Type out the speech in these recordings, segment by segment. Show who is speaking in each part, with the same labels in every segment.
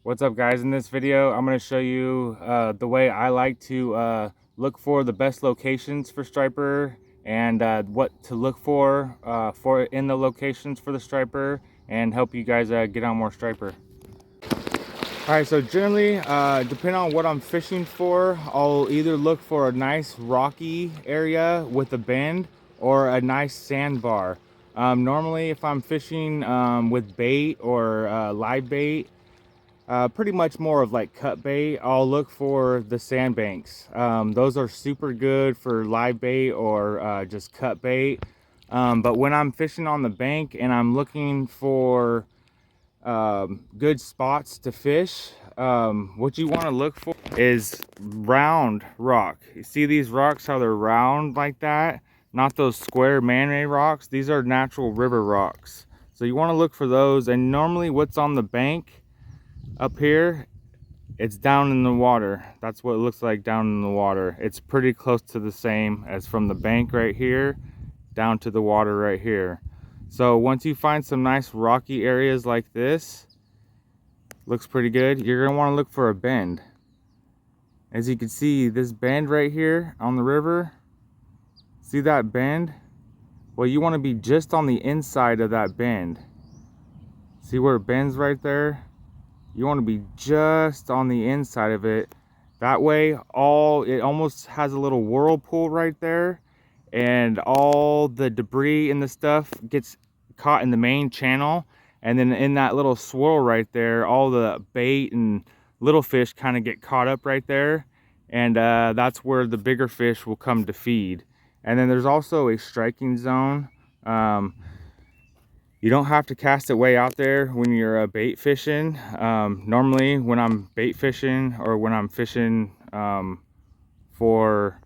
Speaker 1: What's up, guys? In this video I'm going to show you the way I like to look for the best locations for striper, and what to look for in the locations for the striper, and help you guys get on more striper. Alright, so generally depending on what I'm fishing for, I'll either look for a nice rocky area with a bend or a nice sandbar. Normally if I'm fishing with bait or live bait, pretty much more of like cut bait, I'll look for the sandbanks. Those are super good for live bait or just cut bait. But when I'm fishing on the bank and I'm looking for good spots to fish, what you want to look for is round rock. You see these rocks, how they're round like that? Not those square man-made rocks. These are natural river rocks. So you want to look for those. And normally what's on the bank up here, it's down in the water. That's what it looks like down in the water. It's pretty close to the same as from the bank right here down to the water right here. So once you find some nice rocky areas like this, looks pretty good, you're gonna want to look for a bend. As you can see, this bend right here on the river, see that bend? Well, you want to be just on the inside of that bend. See where it bends right there? You want to be just on the inside of it. That way, it almost has a little whirlpool right there, and all the debris and the stuff gets caught in the main channel, and then in that little swirl right there, all the bait and little fish kind of get caught up right there, and that's where the bigger fish will come to feed. And then there's also a striking zone. You don't have to cast it way out there when you're bait fishing. Normally when I'm bait fishing or when I'm fishing for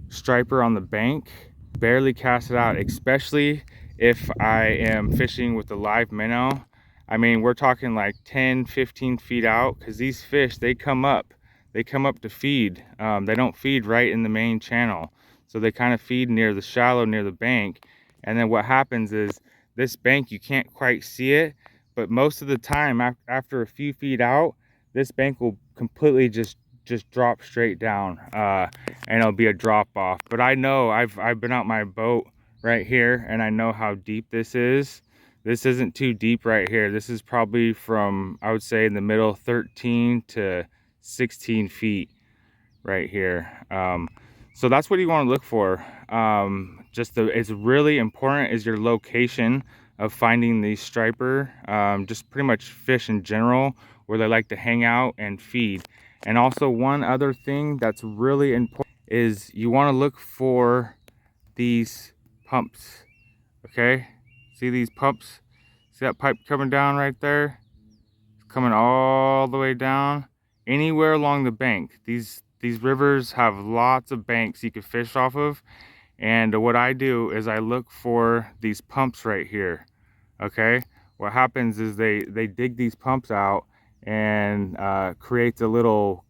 Speaker 1: striper on the bank, barely cast it out, especially if I am fishing with a live minnow. I mean, we're talking like 10-15 feet out, because these fish, they come up to feed. They don't feed right in the main channel, so they kind of feed near the shallow, near the bank. And then what happens is, this bank, you can't quite see it, but most of the time after a few feet out, this bank will completely just drop straight down, and it'll be a drop off. But I know, I've been out my boat right here, and I know how deep this is. This isn't too deep right here. This is probably from, I would say, in the middle, 13 to 16 feet right here. So that's what you want to look for. It's really important is your location of finding these striper, just pretty much fish in general, where they like to hang out and feed. And also, one other thing that's really important is you want to look for these pumps. Okay, see these pumps? See that pipe coming down right there? It's coming all the way down. Anywhere along the bank, these rivers have lots of banks you can fish off of. And what I do is I look for these pumps right here. Okay, what happens is they dig these pumps out and creates a little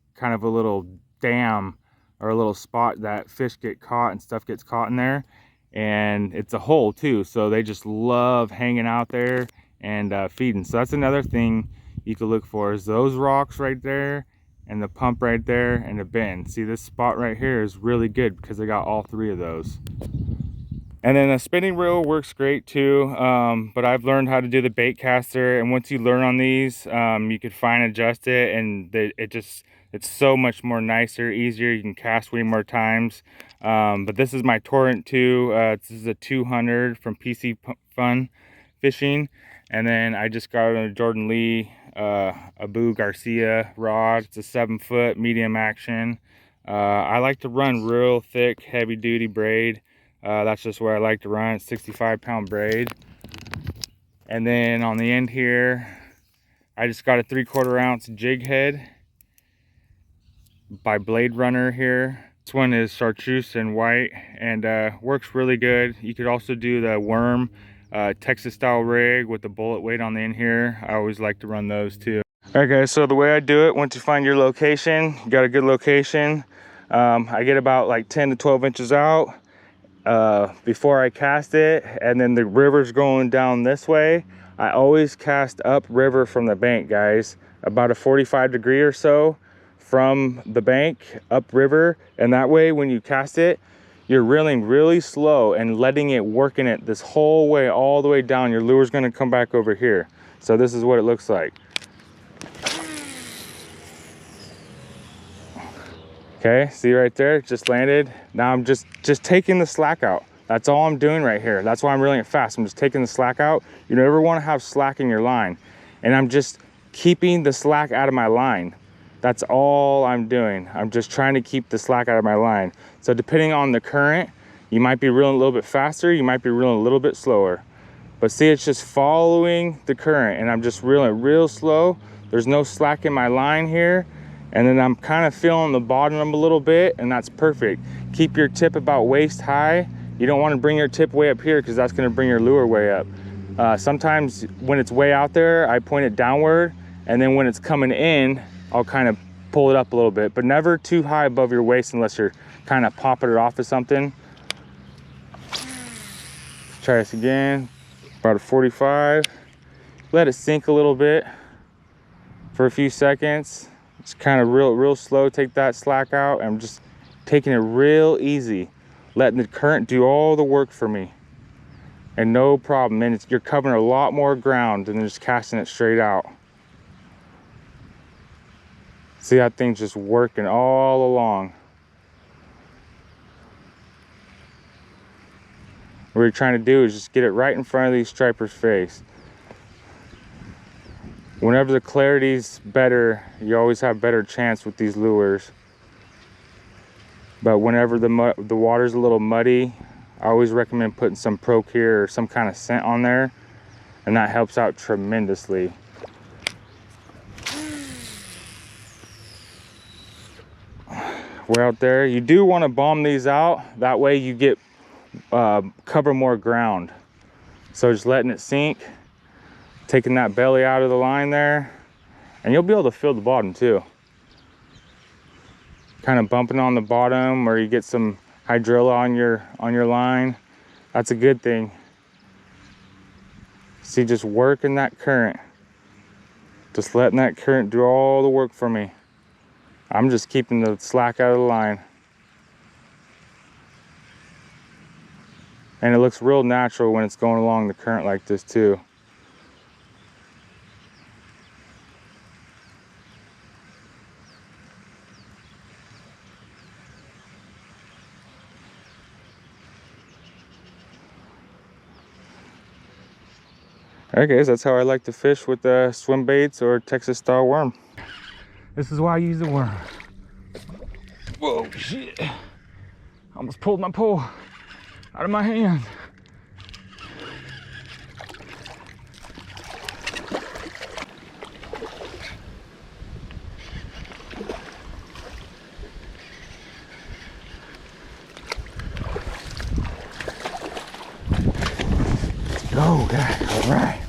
Speaker 1: dam or a little spot that fish get caught and stuff gets caught in there, and it's a hole too, so they just love hanging out there and feeding. So that's another thing you could look for, is those rocks right there and the pump right there and the bend. See, this spot right here is really good because they got all three of those. And then a spinning reel works great too, but I've learned how to do the bait caster, and once you learn on these, you can fine adjust it, and it's so much more nicer, easier. You can cast way more times. But this is my Torrent 2. This is a 200 from PC Fun Fishing, and then I just got a Jordan Lee Abu Garcia rod. It's a 7-foot medium action. I like to run real thick, heavy duty braid. That's just where I like to run. It's 65-pound braid. And then on the end here, I just got a 3/4 ounce jig head by Blade Runner here. This one is chartreuse and white, and works really good. You could also do the worm Texas style rig with the bullet weight on the end here. I always like to run those too. Okay, so the way I do it, once you find your location, you got a good location, I get about like 10 to 12 inches out before I cast it, and then the river's going down this way. I always cast upriver from the bank, guys, about a 45 degree or so from the bank upriver, and that way when you cast it, you're reeling really slow and letting it work in it this whole way, all the way down. Your lure's gonna come back over here. So this is what it looks like. Okay, see right there, just landed. Now I'm just taking the slack out. That's all I'm doing right here. That's why I'm reeling it fast. I'm just taking the slack out. You never wanna have slack in your line. And I'm just keeping the slack out of my line. That's all I'm doing. I'm just trying to keep the slack out of my line. So depending on the current, you might be reeling a little bit faster, you might be reeling a little bit slower. But see, it's just following the current, and I'm just reeling real slow. There's no slack in my line here. And then I'm kind of feeling the bottom a little bit, and that's perfect. Keep your tip about waist high. You don't want to bring your tip way up here because that's going to bring your lure way up. Sometimes when it's way out there, I point it downward, and then when it's coming in, I'll kind of pull it up a little bit, but never too high above your waist unless you're kind of popping it off of something. Try this again, about a 45. Let it sink a little bit for a few seconds. Just kind of real slow, take that slack out. I'm just taking it real easy, letting the current do all the work for me. And no problem, and you're covering a lot more ground than just casting it straight out. See, that thing's just working all along. What you're trying to do is just get it right in front of these stripers' face. Whenever the clarity's better, you always have better chance with these lures. But whenever the water's a little muddy, I always recommend putting some Procure or some kind of scent on there, and that helps out tremendously. We're out there. You do want to bomb these out. That way you get cover more ground. So just letting it sink, taking that belly out of the line there, and you'll be able to feel the bottom too. Kind of bumping on the bottom, or you get some hydrilla on your line. That's a good thing. See, just working that current, just letting that current do all the work for me. I'm just keeping the slack out of the line. And it looks real natural when it's going along the current like this too. Alright guys, that's how I like to fish with swim baits or Texas style worm. This is why I use the worm. Whoa, shit. Almost pulled my pole out of my hand. Let's go, guys. All right.